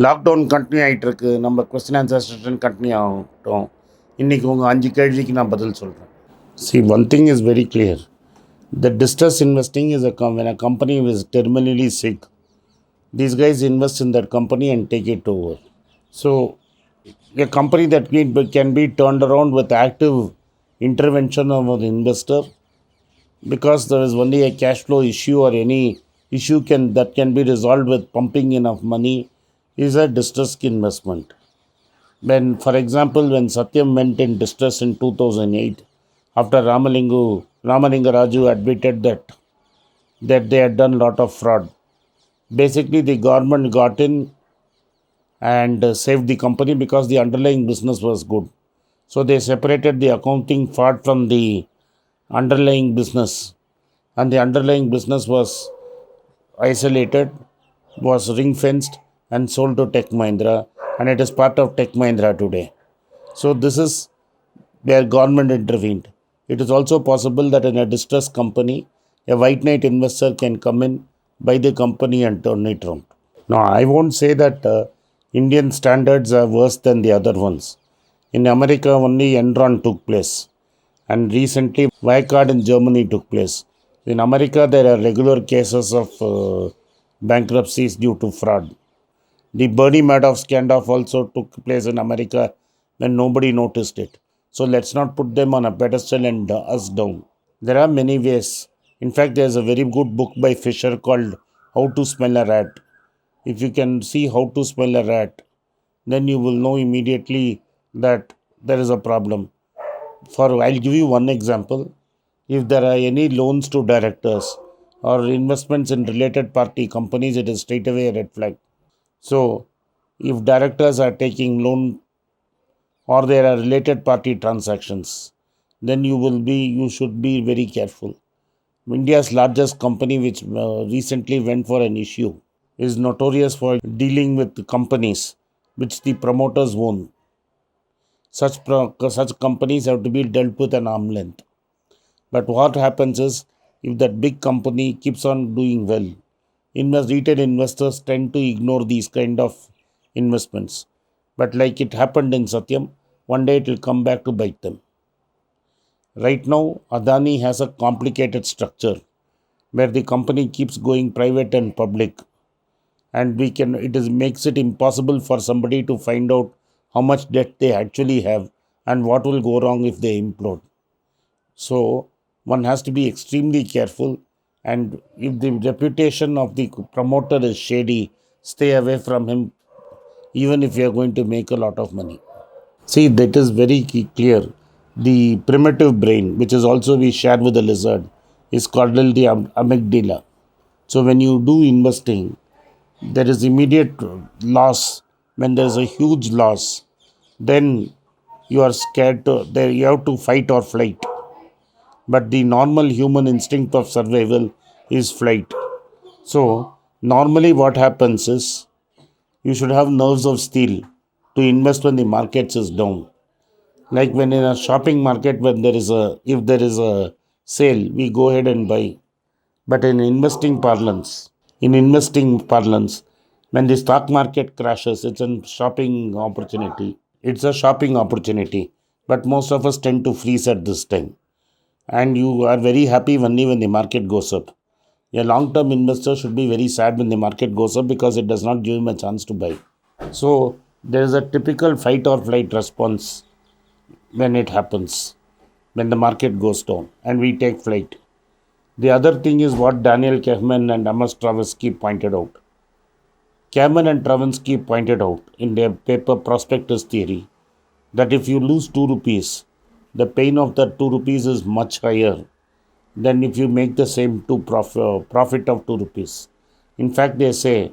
Lockdown continue ஆகிட்டு இருக்கு. நம்ம கொஸ்டின் ஆன்சர் செஷன் கண்டினியூ ஆகட்டும். இன்னைக்கு உங்கள் 5 கேள்விக்கு நான் பதில் சொல்கிறேன். See, one thing is very clear. The distress investing is when a company is terminally sick. These guys invest in that company and take it over. So, a company that can be turned around with active intervention of the investor because there is only a cash flow issue or any issue that can be resolved with pumping enough money is a distressed investment. When, for example, when Satyam went in distress in 2008, after Ramalinga Raju admitted that they had done a lot of fraud, basically the government got in and saved the company because the underlying business was good. So they separated the accounting fraud from the underlying business, and the underlying business was isolated, was ring fenced, and sold to Tech Mahindra, and it is part of Tech Mahindra today. So this is where government intervened. It is also possible that in a distressed company, a white knight investor can come in, buy the company, and turn it around. Now, I won't say that Indian standards are worse than the other ones. In America, only Enron took place, and recently, Wirecard in Germany took place. In America, there are regular cases of bankruptcies due to fraud. The Bernie Madoff scandal also took place in America when nobody noticed it. So let's not put them on a pedestal and us down. There are many ways. In fact, there's a very good book by Fisher called How to Smell a Rat. If you can see how to smell a rat, then you will know immediately that there is a problem. I'll give you one example. If there are any loans to directors or investments in related party companies, it is straight away a red flag. So, if directors are taking loan or there are related party transactions, then you should be very careful. India's largest company, which recently went for an issue, is notorious for dealing with companies which the promoters own. Such companies have to be dealt with an arm length. But what happens is, if that big company keeps on doing well, retail investors tend to ignore these kind of investments. But like it happened in Satyam, one day it will come back to bite them. Right now, Adani has a complicated structure where the company keeps going private and public, and it is makes it impossible for somebody to find out how much debt they actually have and what will go wrong if they implode. So one has to be extremely careful, and if the reputation of the promoter is shady, stay away from him, even if you are going to make a lot of money. See, that is very clear. The primitive brain, which is also we share with the lizard, is called the amygdala. So when you do investing, there is immediate loss. When there is a huge loss, then you are scared to there you have to fight or flight. But the normal human instinct of survival is flight. So normally what happens is, you should have nerves of steel to invest when the markets is down. Like when in a shopping market, when there is a if there is a sale, we go ahead and buy. But in investing parlance, when the stock market crashes, it's a shopping opportunity. It's a shopping opportunity. But most of us tend to freeze at this time. And you are very happy only when the market goes up. A long term investor should be very sad when the market goes up because it does not give him a chance to buy. So there is a typical fight or flight response when it happens, when the market goes down and we take flight. The other thing is what Daniel Kahneman and Amos Tversky pointed out. Kahneman and Tversky pointed out in their paper Prospectus Theory that if you lose 2 rupees, the pain of that 2 rupees is much higher than if you make the same profit of 2 rupees. In fact, they say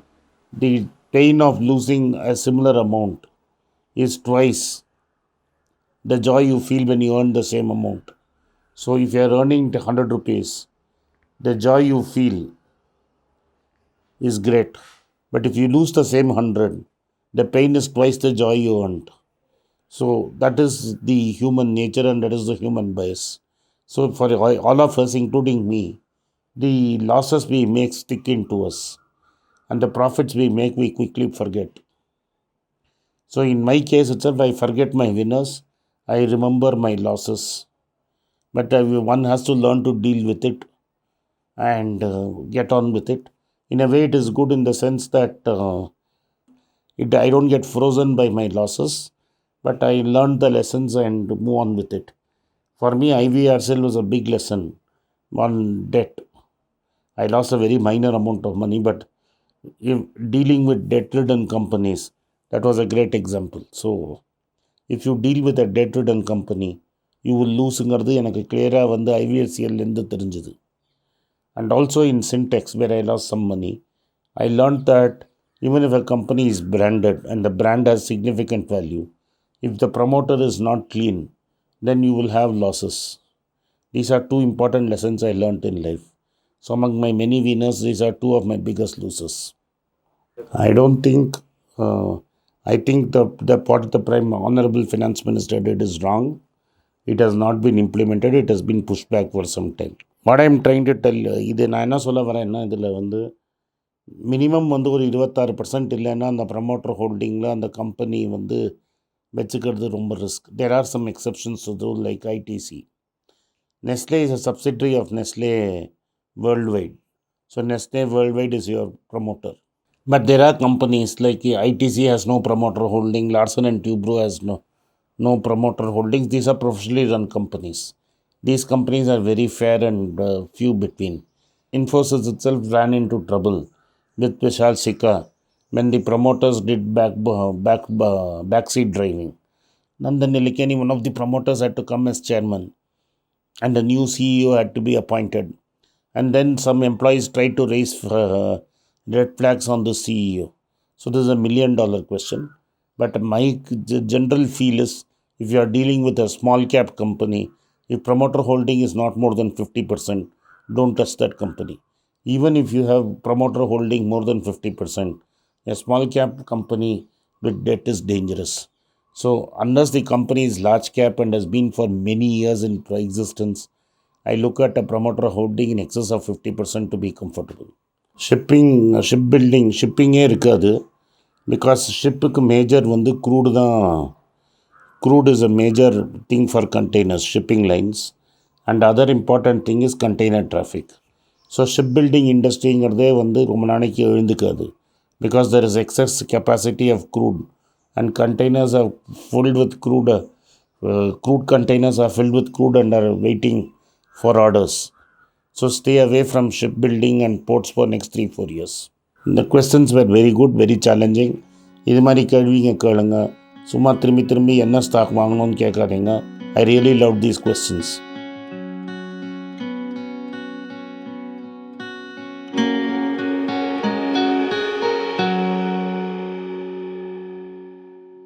the pain of losing a similar amount is twice the joy you feel when you earn the same amount. So if you are earning 100 rupees, the joy you feel is great. But if you lose the same 100, the pain is twice the joy you earned. So that is the human nature and that is the human bias. So for all of us, including me, the losses we make stick into us, and the profits we make we quickly forget. So in my case itself, I forget my winners, I remember my losses. But one has to learn to deal with it and get on with it. In a way, it is good in the sense that I don't get frozen by my losses, but I learned the lessons and move on with it. For me, IVRCL was a big lesson on debt. I lost a very minor amount of money, but dealing with debt-ridden companies, that was a great example. So, if you deal with a debt-ridden company, you will lose-ங்கிறது எனக்கு clear-ஆ வந்து IVRCL-லேருந்து தெரிஞ்சுது. And also in Syntex, where I lost some money, I learned that even if a company is branded and the brand has significant value, if the promoter is not clean, then you will have losses. These are two important lessons I learned in life. So among my many winners, these are two of my biggest losers. I don't think, I think the what the Prime Honorable Finance Minister did is wrong. It has not been implemented. It has been pushed back for some time. What I am trying to tell you, இது நான் என்ன சொல்ல வரேன்னா இதில் வந்து minimum வந்து ஒரு 26% இல்லைன்னா அந்த ப்ரமோட்டர் ஹோல்டிங்கில் அந்த கம்பெனி வந்து வச்சுக்கிறது ரொம்ப risk. There are some exceptions to the rule like ITC. Nestle is a subsidiary of Nestle Worldwide. So Nestle Worldwide is your promoter. But there are companies like ITC has no promoter holding, Larsen and Toubro has no promoter holdings. These are professionally run companies. These companies are very fair and few between. Infosys itself ran into trouble with Vishal Sikka when the promoters did backseat driving. Nandan Nilekani, one of the promoters, had to come as chairman, and a new CEO had to be appointed. And then some employees tried to raise red flags on the CEO. So this is $1 million question. But my general feel is, if you are dealing with a small cap company, if promoter holding is not more than 50%, don't touch that company. Even if you have promoter holding more than 50%, a small cap company with debt is dangerous. So unless the company is large cap and has been for many years in existence, I look at a promoter holding in excess of 50% to be comfortable. ஷிப்பிங்கே இருக்காது. Because ஷிப்புக்கு major வந்து crude தான். Crude is a major thing for containers, shipping lines. And other important thing is container traffic. So shipbuilding industryங்கிறதே வந்து ரொம்ப நாளைக்கு எழுந்துக்காது. Because there is excess capacity of crude. And containers are filled with crude. Crude containers are filled with crude and are waiting for orders. So stay away from shipbuilding and ports for next 3-4 years. The questions were very good, very challenging. இது மாதிரி கேள்விங்க கேளுங்க. சும்மா திரும்பி என்ன stock வாங்கணும்னு கேட்காதீங்க. I really loved these questions.